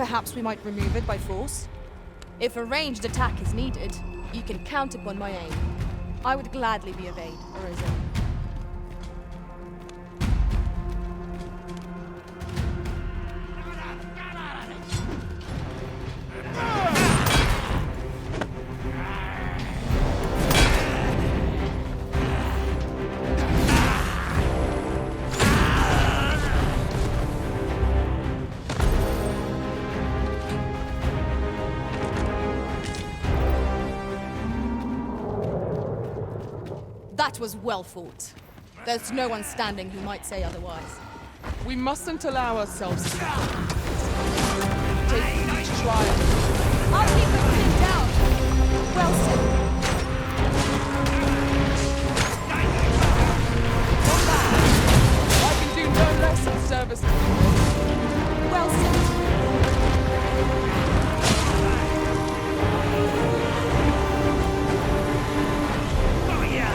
Perhaps we might remove it by force? If a ranged attack is needed, you can count upon my aim. I would gladly be of aid, Arisen. That was well fought. There's no one standing who might say otherwise. We mustn't allow ourselves to take each trial. I'll keep them pinned down. Well said. Not bad. I can do no less in service. Well said.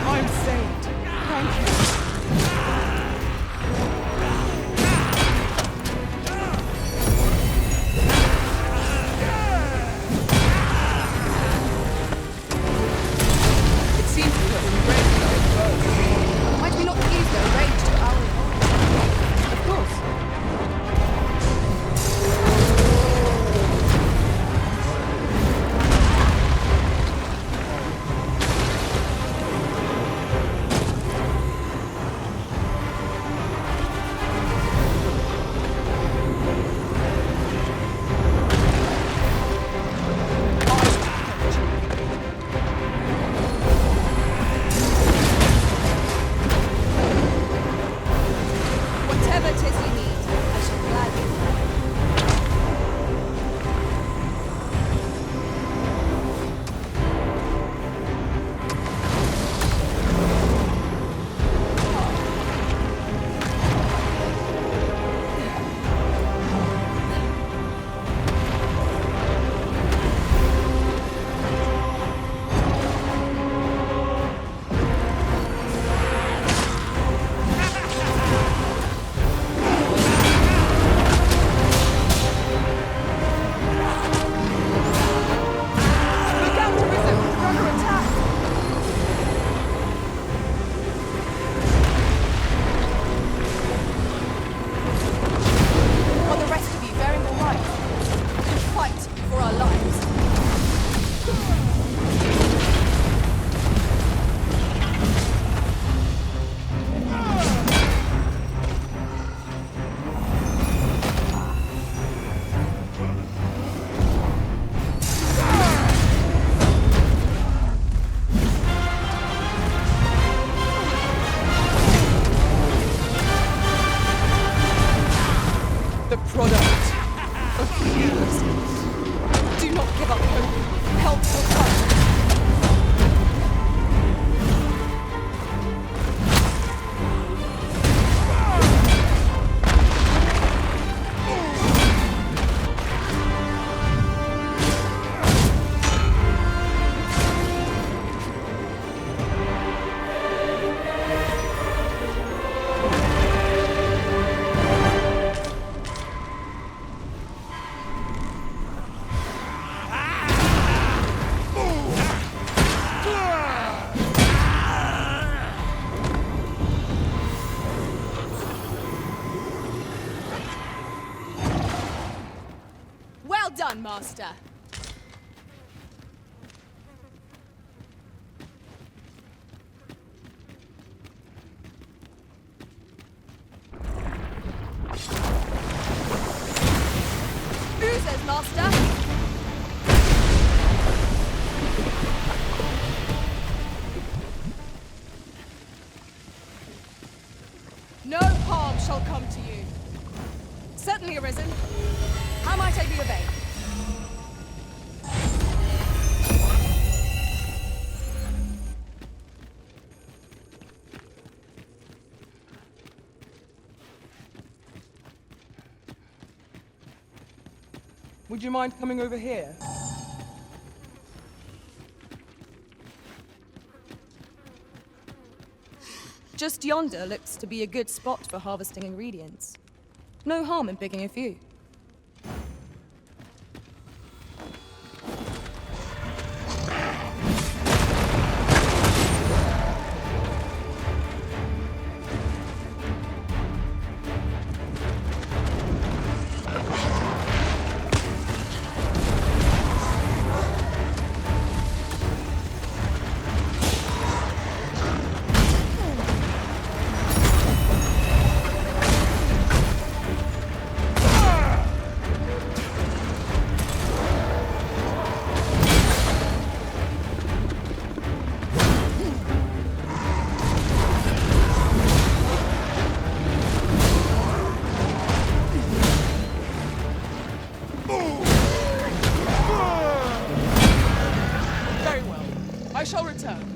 I'm saved. Thank you. It seems we have been raised our foes. Might we not use their rage to our advantage? Of course. Whatever it is you need, I shall gladly help. Look out, Arisen! We're under attack! While the rest of you bearing the right to fight for our lives. The product of fearlessness. Do not give up hope. Help will come. Well done, Master. Who says, Master? No harm shall come to you. Certainly, Arisen. How might I be of aid? Would you mind coming over here? Just yonder looks to be a good spot for harvesting ingredients. No harm in picking a few. Very well. I shall return.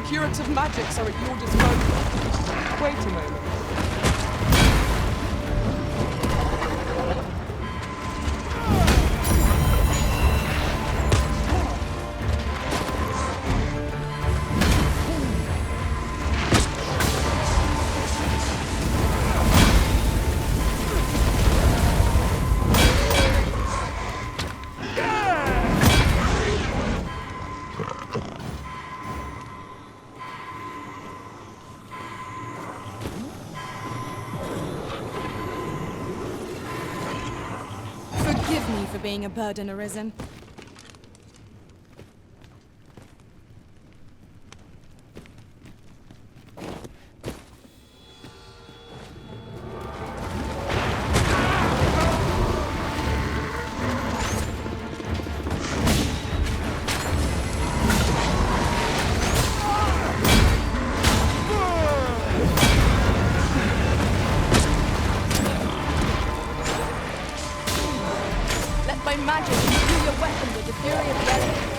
Curative magics are at your disposal. Wait a moment. Forgive me for being a burden, Arisen. My magic imbue your weapon with the fury of the elements.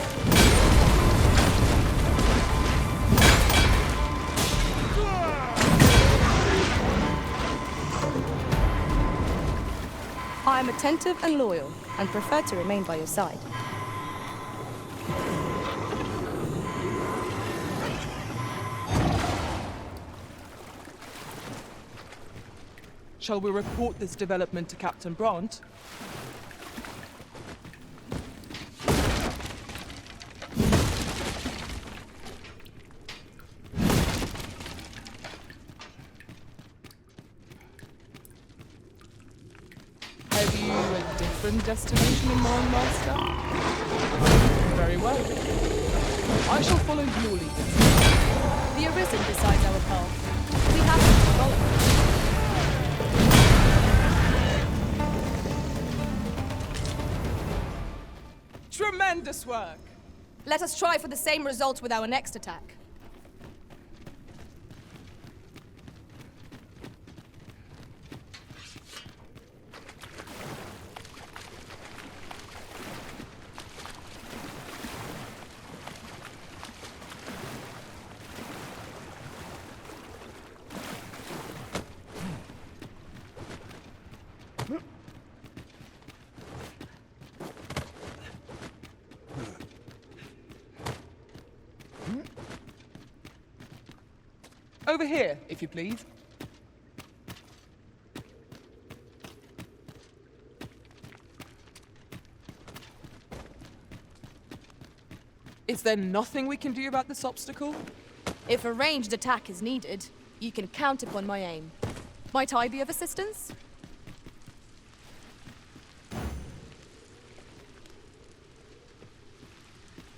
I am attentive and loyal, and prefer to remain by your side. Shall we report this development to Captain Brandt? Have you a different destination in mind, Master? Very well. I shall follow your lead. The Arisen decides our path. We have to follow. Tremendous work! Let us try for the same result with our next attack. Over here, if you please. Is there nothing we can do about this obstacle? If a ranged attack is needed, you can count upon my aim. Might I be of assistance?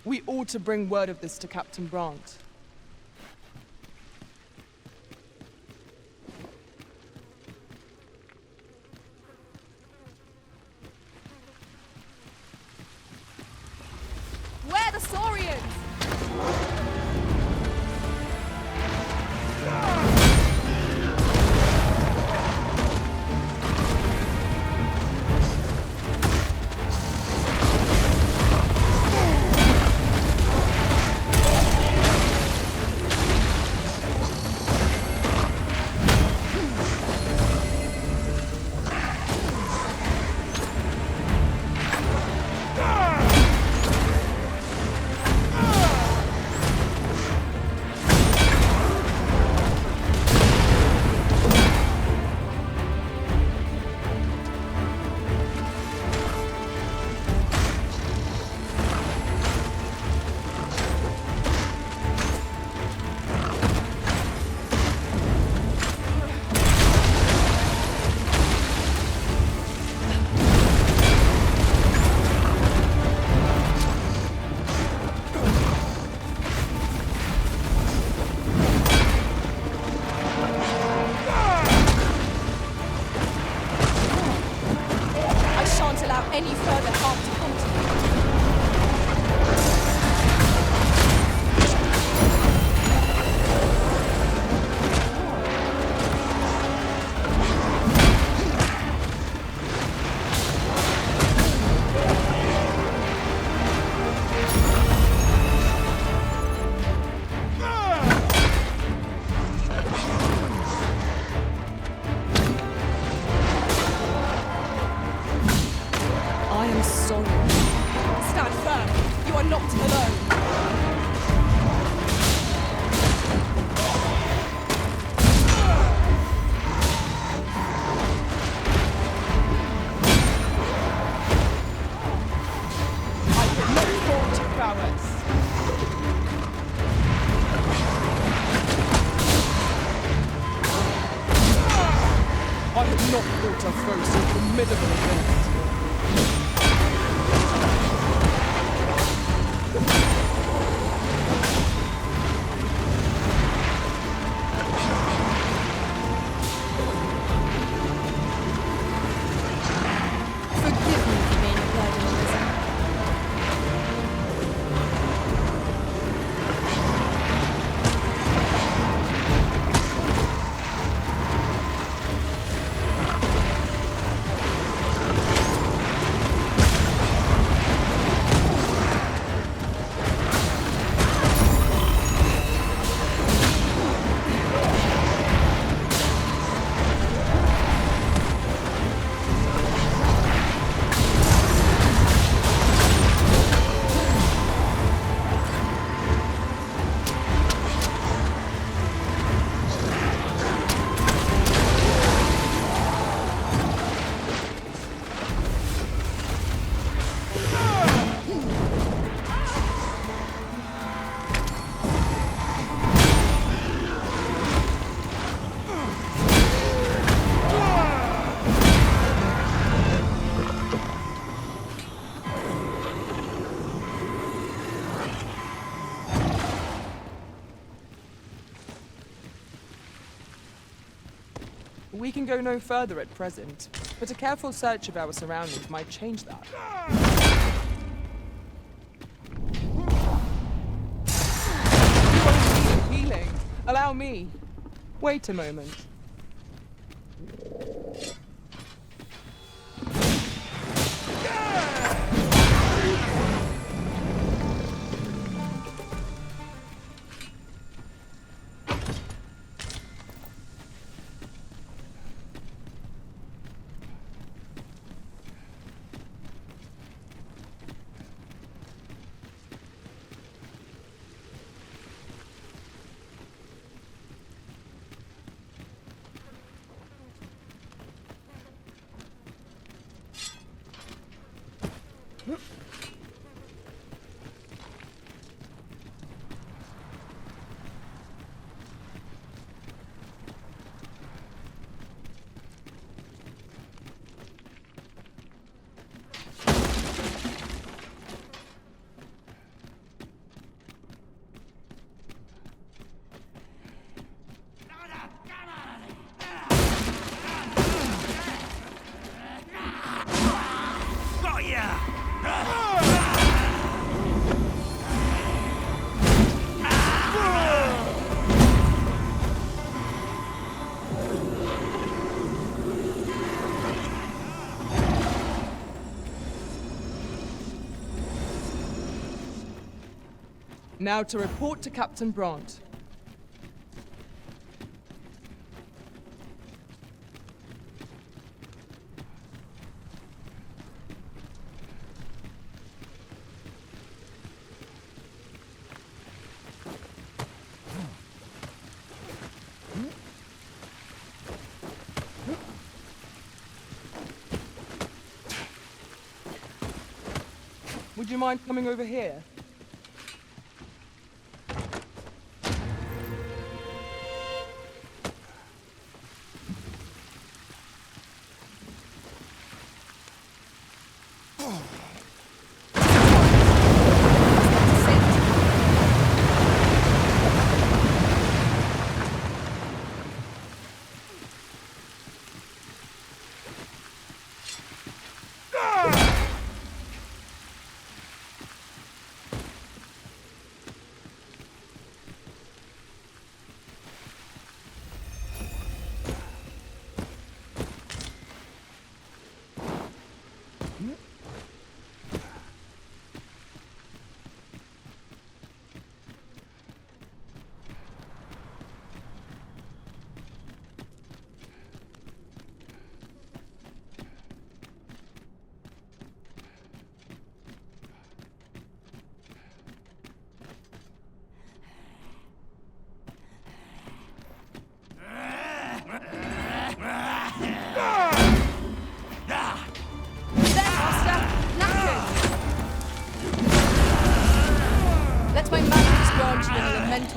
We ought to bring word of this to Captain Brandt. Where the Saurians? our foe so formidable as this. Forgive me for being a burden on this. We can go no further at present, but a careful search of our surroundings might change that. You won't need healing. Allow me. Wait a moment. Now to report to Captain Brandt. Would you mind coming over here?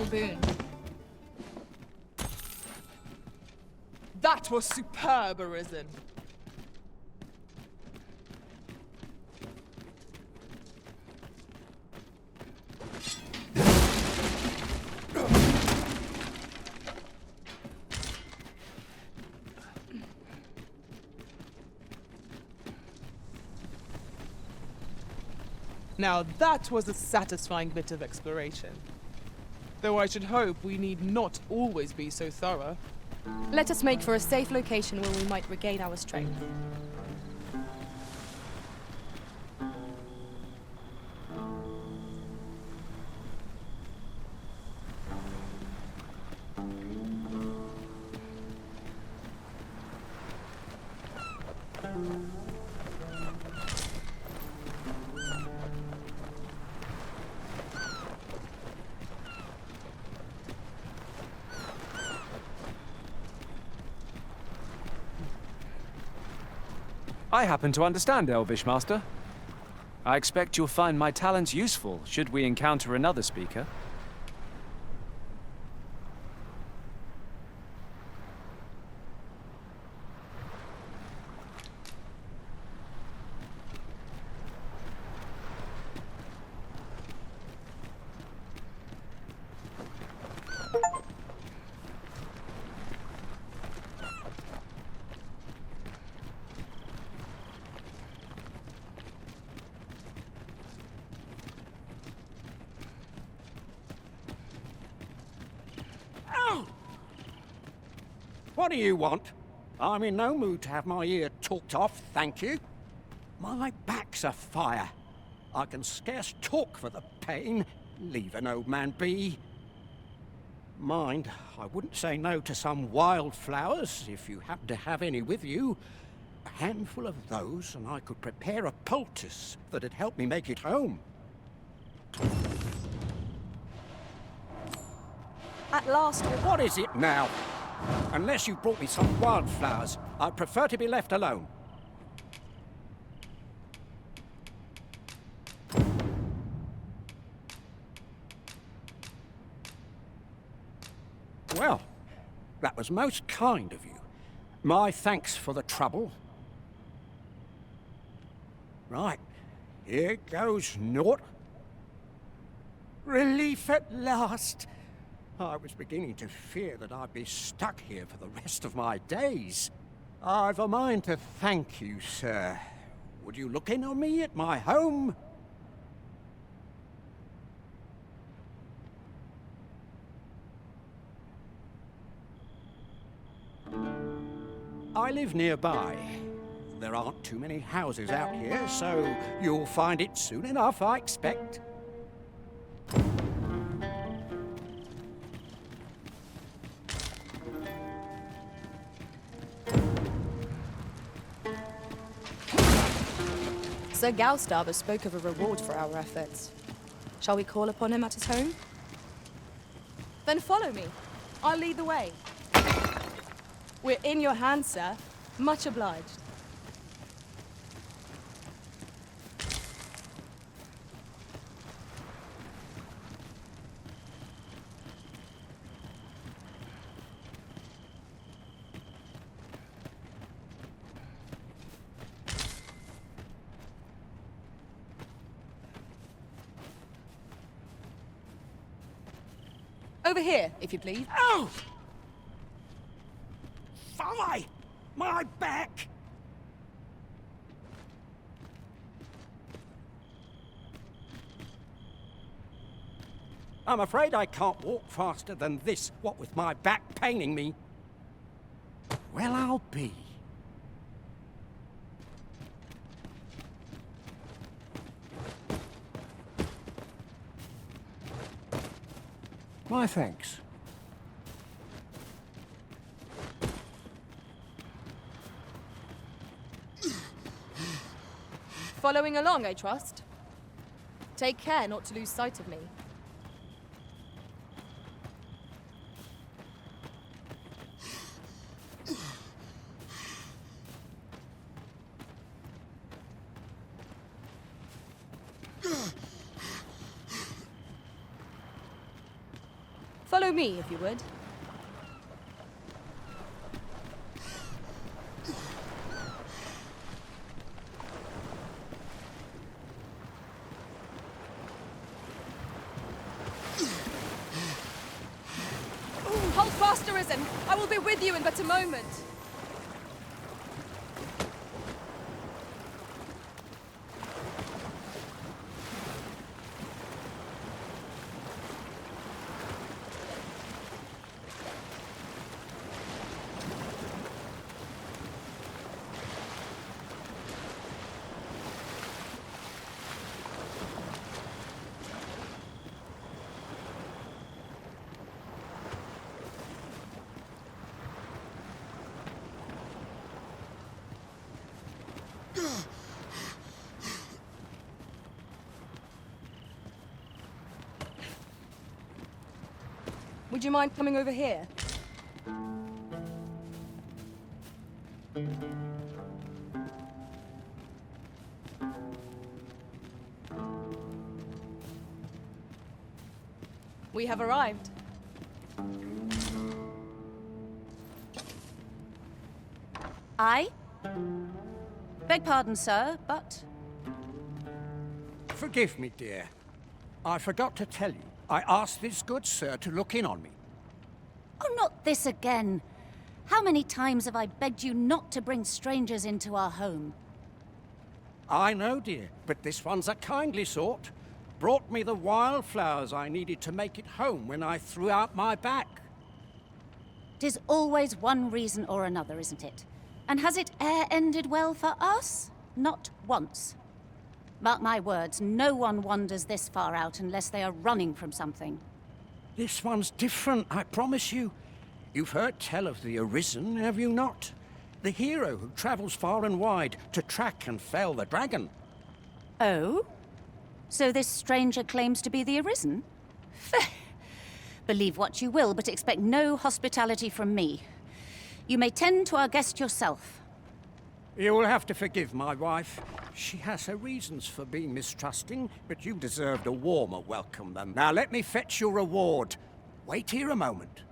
Boon. That was superb, Arisen. Now that was a satisfying bit of exploration. Though I should hope we need not always be so thorough. Let us make for a safe location where we might regain our strength. I happen to understand Elvish, Master. I expect you'll find my talents useful should we encounter another speaker. What do you want? I'm in no mood to have my ear talked off, thank you. My back's afire. I can scarce talk for the pain. Leave an old man be. Mind, I wouldn't say no to some wildflowers, if you happen to have any with you. A handful of those, and I could prepare a poultice that'd help me make it home. At last, What is it now? Unless you brought me some wildflowers, I'd prefer to be left alone. Well, that was most kind of you. My thanks for the trouble. Right, here goes naught. Relief at last. I was beginning to fear that I'd be stuck here for the rest of my days. I've a mind to thank you, sir. Would you look in on me at my home? I live nearby. There aren't too many houses out here, so you'll find it soon enough, I expect. Sir Galstarber spoke of a reward for our efforts. Shall we call upon him at his home? Then follow me. I'll lead the way. We're in your hands, sir. Much obliged. Over here, if you please. Oh! Fie! My back! I'm afraid I can't walk faster than this, what with my back paining me. Well, I'll be. My thanks. Following along, I trust. Take care not to lose sight of me. Follow me, if you would. Hold fast, Arisen! I will be with you in but a moment. Would you mind coming over here? We have arrived. I? Beg pardon, sir, but... Forgive me, dear. I forgot to tell you. I asked this good sir to look in on me. Oh, not this again. How many times have I begged you not to bring strangers into our home? I know, dear, but this one's a kindly sort. Brought me the wildflowers I needed to make it home when I threw out my back. 'Tis always one reason or another, isn't it? And has it e'er ended well for us? Not once. Mark my words, no one wanders this far out unless they are running from something. This one's different, I promise you. You've heard tell of the Arisen, have you not? The hero who travels far and wide to track and fell the dragon. Oh? So this stranger claims to be the Arisen? Believe what you will, but expect no hospitality from me. You may tend to our guest yourself. You will have to forgive my wife. She has her reasons for being mistrusting, but you deserved a warmer welcome than... Now let me fetch your reward. Wait here a moment.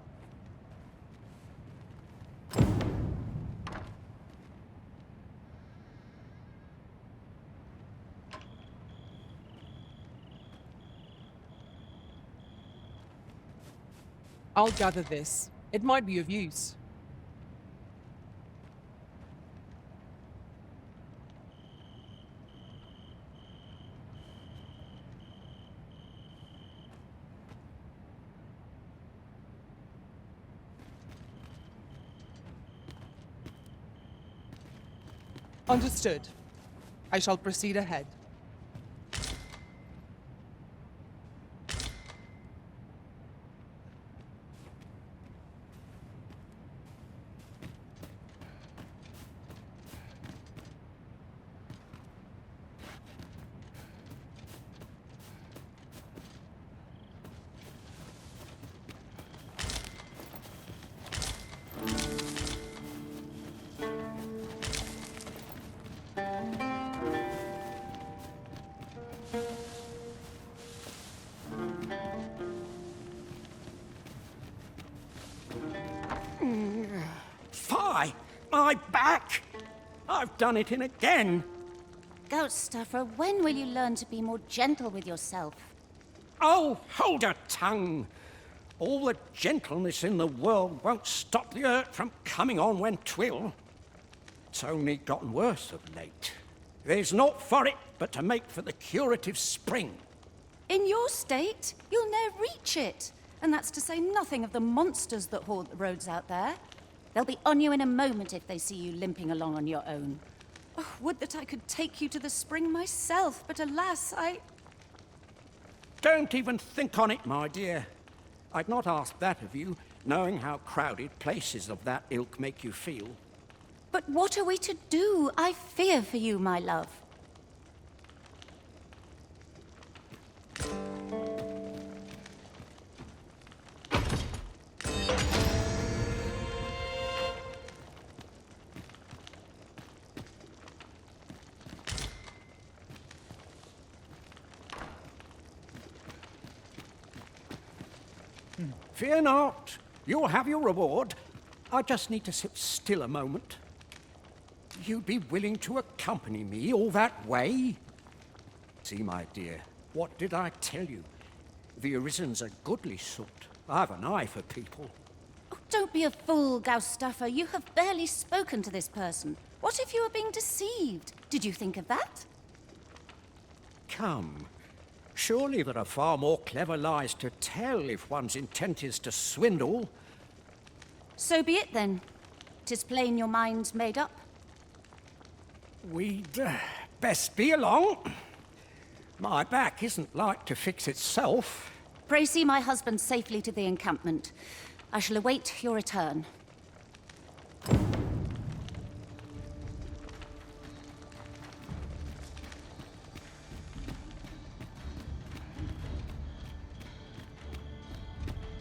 I'll gather this. It might be of use. Understood. I shall proceed ahead. Fie! My back! I've done it in again. Gout stuffer, when will you learn to be more gentle with yourself? Oh, hold your tongue! All the gentleness in the world won't stop the hurt from coming on when 'twill. It's only gotten worse of late. There's naught for it but to make for the curative spring. In your state, you'll ne'er reach it. And that's to say nothing of the monsters that haunt the roads out there. They'll be on you in a moment if they see you limping along on your own. Oh, would that I could take you to the spring myself, but alas, Don't even think on it, my dear. I'd not ask that of you, knowing how crowded places of that ilk make you feel. But what are we to do? I fear for you, my love. Fear not. You'll have your reward. I just need to sit still a moment. You'd be willing to accompany me all that way? See, my dear, what did I tell you? The Arisen's a goodly sort. I've an eye for people. Oh, don't be a fool, Gaustuffer. You have barely spoken to this person. What if you were being deceived? Did you think of that? Come. Surely there are far more clever lies to tell if one's intent is to swindle. So be it then. 'Tis plain your mind's made up. We'd best be along. My back isn't like to fix itself. Pray see my husband safely to the encampment. I shall await your return.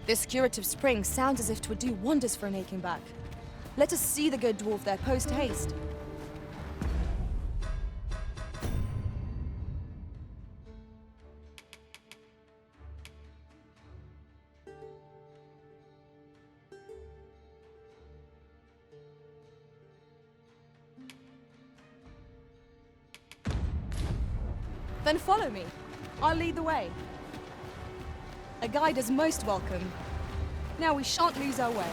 This curative spring sounds as if 'twould do wonders for an aching back. Let us see the good dwarf there post haste. Then follow me. I'll lead the way. A guide is most welcome. Now we shan't lose our way.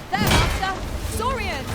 There, Master! Saurians!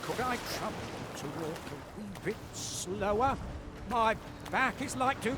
Could I trouble you to walk a wee bit slower? My back is like to